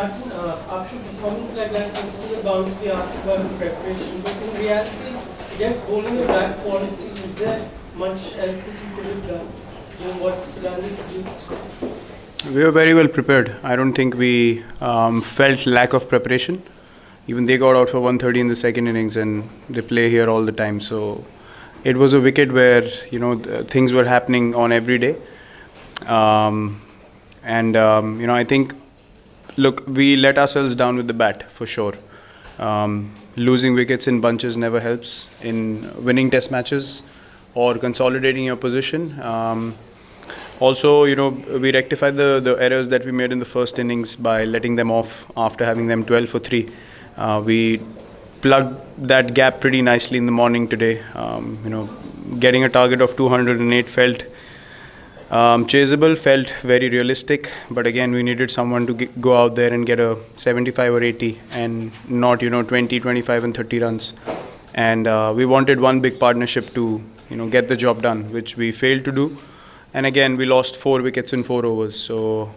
Captain, after performance like that, this is a boundary asked about the preparation, but in reality, against bowling of that quality, is there much else that you could have done? You know, what Philandri produced? We were very well prepared. I don't think we felt lack of preparation. Even they got out for 130 in the second innings, and they play here all the time. So it was a wicket where things were happening on every day, I think, look, we let ourselves down with the bat for sure. Losing wickets in bunches never helps in winning test matches or consolidating your position. Also, we rectified the errors that we made in the first innings by letting them off after having them 12 for 3. We plugged that gap pretty nicely in the morning today. Getting a target of 208 felt chaseable, felt very realistic. But again, we needed someone to go out there and get a 75 or 80 and not, 20, 25 and 30 runs. And we wanted one big partnership to, get the job done, which we failed to do. And again, we lost 4 wickets in 4 overs. So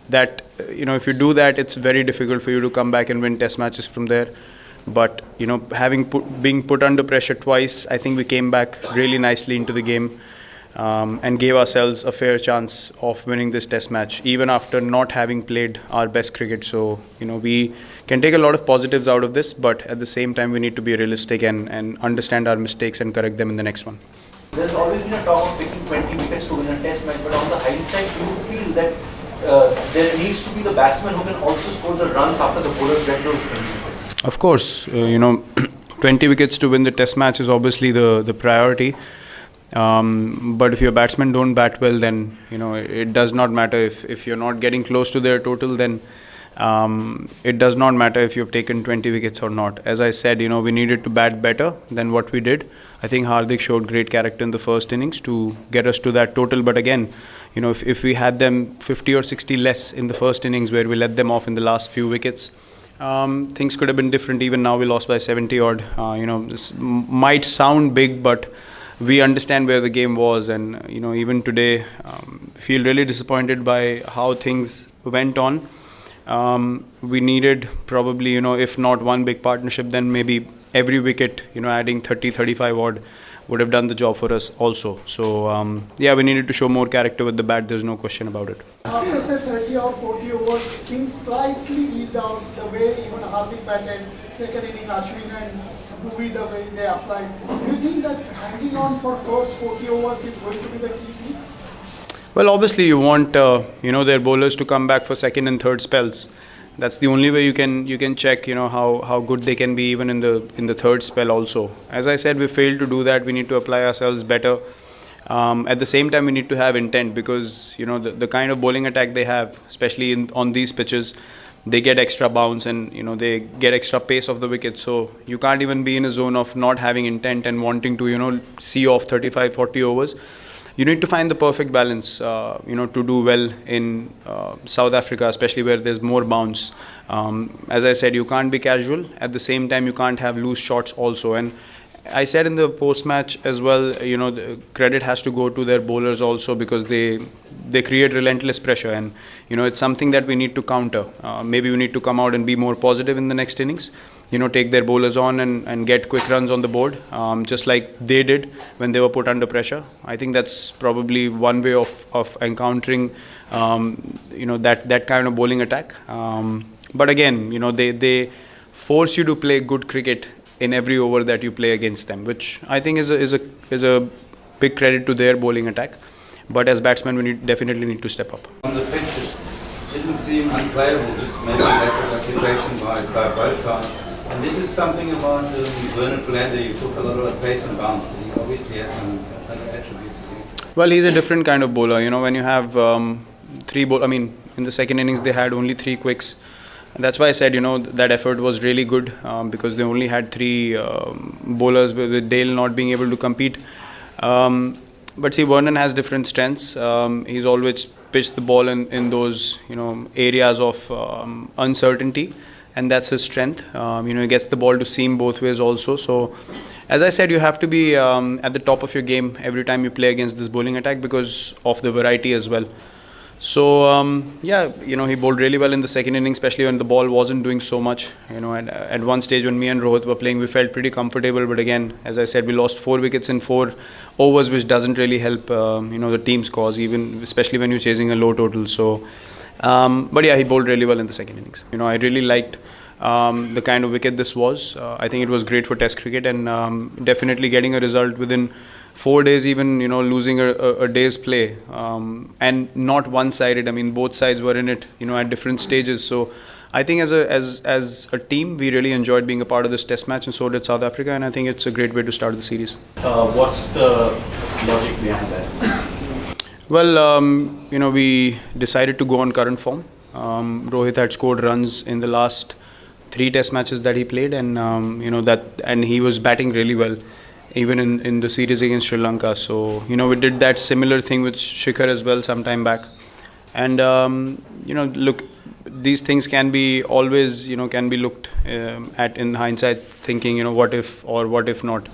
that, if you do that, it's very difficult for you to come back and win test matches from there. But, being put under pressure twice, I think we came back really nicely into the game and gave ourselves a fair chance of winning this test match, even after not having played our best cricket. So, we can take a lot of positives out of this, but at the same time, we need to be realistic and understand our mistakes and correct them in the next one. There's always been a talk of picking 20 wickets to win a test match, but on the hindsight, do you feel that there needs to be the batsman who can also score the runs after the bowlers get those 20 wickets? Of course, 20 wickets to win the test match is obviously the priority. But if your batsmen don't bat well, then it does not matter if you're not getting close to their total. Then it does not matter if you've taken 20 wickets or not. As I said, we needed to bat better than what we did. I think Hardik showed great character in the first innings to get us to that total. But again, if we had them 50 or 60 less in the first innings where we let them off in the last few wickets, things could have been different. Even now we lost by 70 odd. This might sound big, but we understand where the game was, and even today feel really disappointed by how things went on. We needed probably, if not one big partnership, then maybe every wicket, adding 30, 35 odd would have done the job for us also. So, we needed to show more character with the bat. There's no question about it. After say 30 or 40 overs, things slightly eased out the way even Hardik batted, second inning Ashwin and Bhuvi the way they applied. Do you think that hanging on for first 40 overs is going to be the key thing? Well, obviously you want their bowlers to come back for second and third spells. That's the only way you can check how good they can be even in the third spell also. As I said, we failed to do that. We need to apply ourselves better. At the same time, we need to have intent, because the kind of bowling attack they have, especially on these pitches, they get extra bounce and they get extra pace of the wicket. So you can't even be in a zone of not having intent and wanting to see off 35-40 overs. You need to find the perfect balance, to do well in South Africa, especially where there's more bounce. As I said, you can't be casual. At the same time, you can't have loose shots also. And I said in the post-match as well, the credit has to go to their bowlers also, because they create relentless pressure, and it's something that we need to counter. Maybe we need to come out and be more positive in the next innings. Take their bowlers on and get quick runs on the board, just like they did when they were put under pressure. I think that's probably one way of encountering, that kind of bowling attack. But again, they force you to play good cricket in every over that you play against them, which I think is a big credit to their bowling attack. But as batsmen, we definitely need to step up. On the pitch, it didn't seem unplayable, just maybe lack of application by both sides. And then just something about Virat Kohli. You took a lot of pace and bounce, but he obviously has some other attributes. Well, he's a different kind of bowler. When you have in the second innings they had only 3 quicks. And that's why I said, that effort was really good, because they only had 3 bowlers, with Dale not being able to compete. But see, Vernon has different strengths. He's always pitched the ball in those, areas of uncertainty. And that's his strength. He gets the ball to seam both ways also. So, as I said, you have to be at the top of your game every time you play against this bowling attack, because of the variety as well. So yeah, he bowled really well in the second inning, especially when the ball wasn't doing so much. At one stage when me and Rohit were playing, we felt pretty comfortable. But again, as I said, we lost 4 wickets in 4 overs, which doesn't really help. The team's cause, even especially when you're chasing a low total. So, but yeah, he bowled really well in the second innings. I really liked the kind of wicket this was. I think it was great for Test cricket, and definitely getting a result within 4 days, even losing a day's play, and not one-sided. I mean, both sides were in it, at different stages. So I think as a team, we really enjoyed being a part of this Test match, and so did South Africa. And I think it's a great way to start the series. What's the logic behind that? Well, we decided to go on current form. Rohit had scored runs in the last 3 Test matches that he played, and and he was batting really well, even in the series against Sri Lanka. So, we did that similar thing with Shikhar as well some time back. And, look, these things can be always, can be looked at in hindsight, thinking, what if or what if not.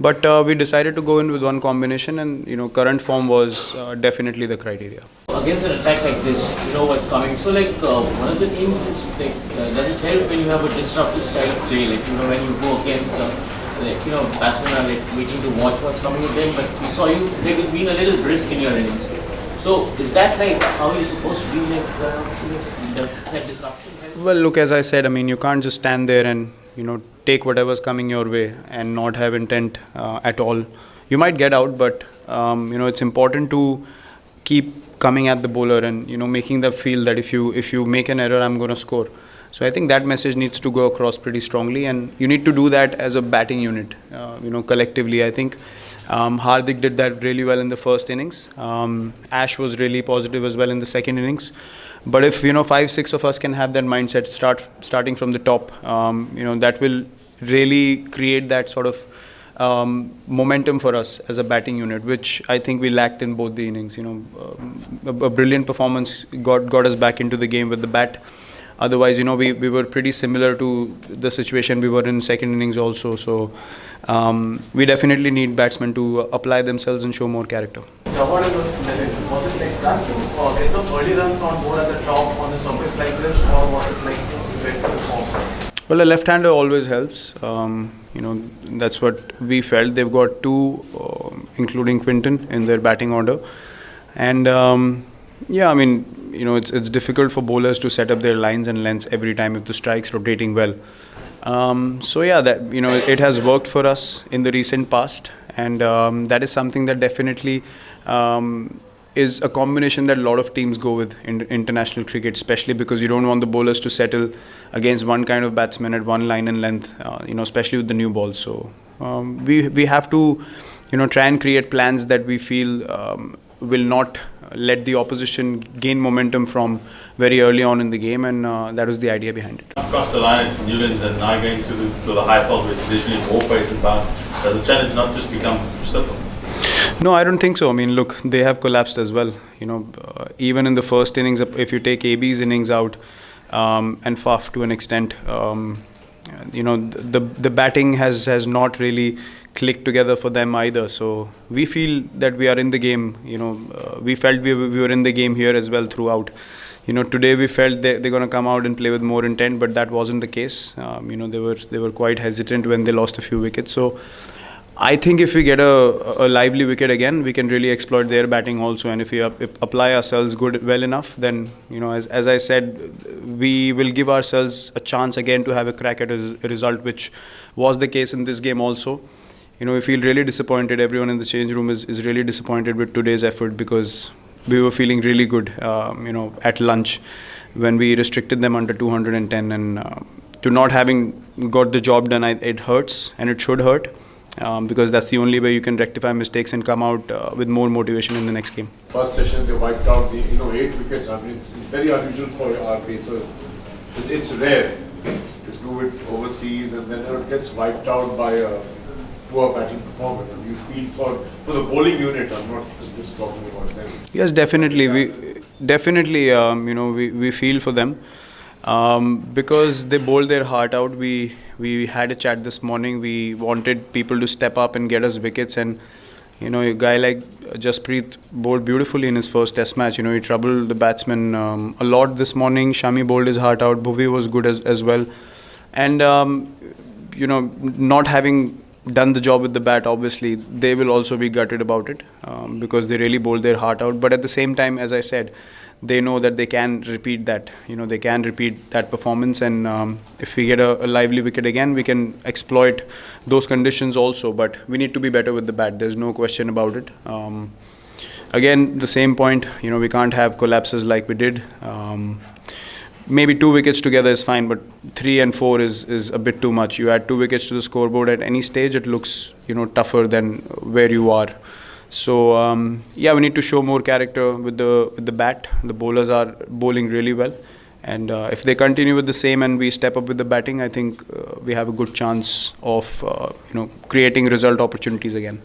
But we decided to go in with one combination, and, current form was definitely the criteria. Against an attack like this, you know what's coming. So one of the things is does it help when you have a disruptive style of play? When you go against batsmen are waiting to watch what's coming at them, but we saw you being a little brisk in your innings. So is that how you're supposed to be? Does that disruption help? Well, look, as I said, I mean, you can't just stand there and take whatever's coming your way and not have intent at all. You might get out, but it's important to keep coming at the bowler and making them feel that if you make an error, I'm going to score. So I think that message needs to go across pretty strongly, and you need to do that as a batting unit, collectively. I think Hardik did that really well in the first innings. Ash was really positive as well in the second innings. But if 5-6 of us can have that mindset, starting from the top, that will really create that sort of momentum for us as a batting unit, which I think we lacked in both the innings. A brilliant performance got us back into the game with the bat. Otherwise, we were pretty similar to the situation we were in second innings also. So we definitely need batsmen to apply themselves and show more character. Was it like that to get some early runs on board at the top on a surface like this, or was it like dreadful form? Well, a left-hander always helps. That's what we felt. They've got 2, including Quinton, in their batting order. And it's difficult for bowlers to set up their lines and lengths every time if the strike's rotating well. It has worked for us in the recent past, and that is something that definitely is a combination that a lot of teams go with in international cricket, especially because you don't want the bowlers to settle against one kind of batsman at one line and length, especially with the new ball. So we have to, try and create plans that we feel will not let the opposition gain momentum from very early on in the game, and that was the idea behind it. Across the line at Newlands and now going to the high fault with traditionally more pace and bounce, does the challenge not just become simple? No, I don't think so. I mean, look, they have collapsed as well. Even in the first innings, if you take AB's innings out and Faf to an extent, the batting has not really clicked together for them either. So we feel that we are in the game. We felt we were in the game here as well throughout. Today we felt they're going to come out and play with more intent, but that wasn't the case. They were quite hesitant when they lost a few wickets. So I think if we get a lively wicket again, we can really exploit their batting also. And if we apply ourselves well enough, then as I said, we will give ourselves a chance again to have a crack at a result, which was the case in this game also. We feel really disappointed. Everyone in the change room is really disappointed with today's effort, because we were feeling really good, at lunch when we restricted them under 210, and to not having got the job done, it hurts, and it should hurt, because that's the only way you can rectify mistakes and come out with more motivation in the next game. First session they wiped out the 8 wickets. I mean, it's very unusual for our pacers. It's rare to do it overseas, and then it gets wiped out by a poor batting performance. And you feel for the bowling unit. I'm not just talking about them. Yes, definitely. We feel for them, because they bowled their heart out. We had a chat this morning. We wanted people to step up and get us wickets, and You know, a guy like Jasprit bowled beautifully in his first Test match. You know, he troubled the batsmen a lot this morning. Shami bowled his heart out. Bhuvi was good as well. And, you know, not having done the job with the bat, obviously, they will also be gutted about it because they really bowled their heart out. But at the same time, as I said, they know that they can repeat that. You know, they can repeat that performance, and if we get a lively wicket again, we can exploit those conditions also. But we need to be better with the bat. There's no question about it. Again, the same point. You know, we can't have collapses like we did. Maybe 2 wickets together is fine, but 3 and 4 is a bit too much. You add 2 wickets to the scoreboard at any stage, it looks, you know, tougher than where you are. So yeah, we need to show more character with the bat. The bowlers are bowling really well, and if they continue with the same and we step up with the batting, I think we have a good chance of you know, creating result opportunities again.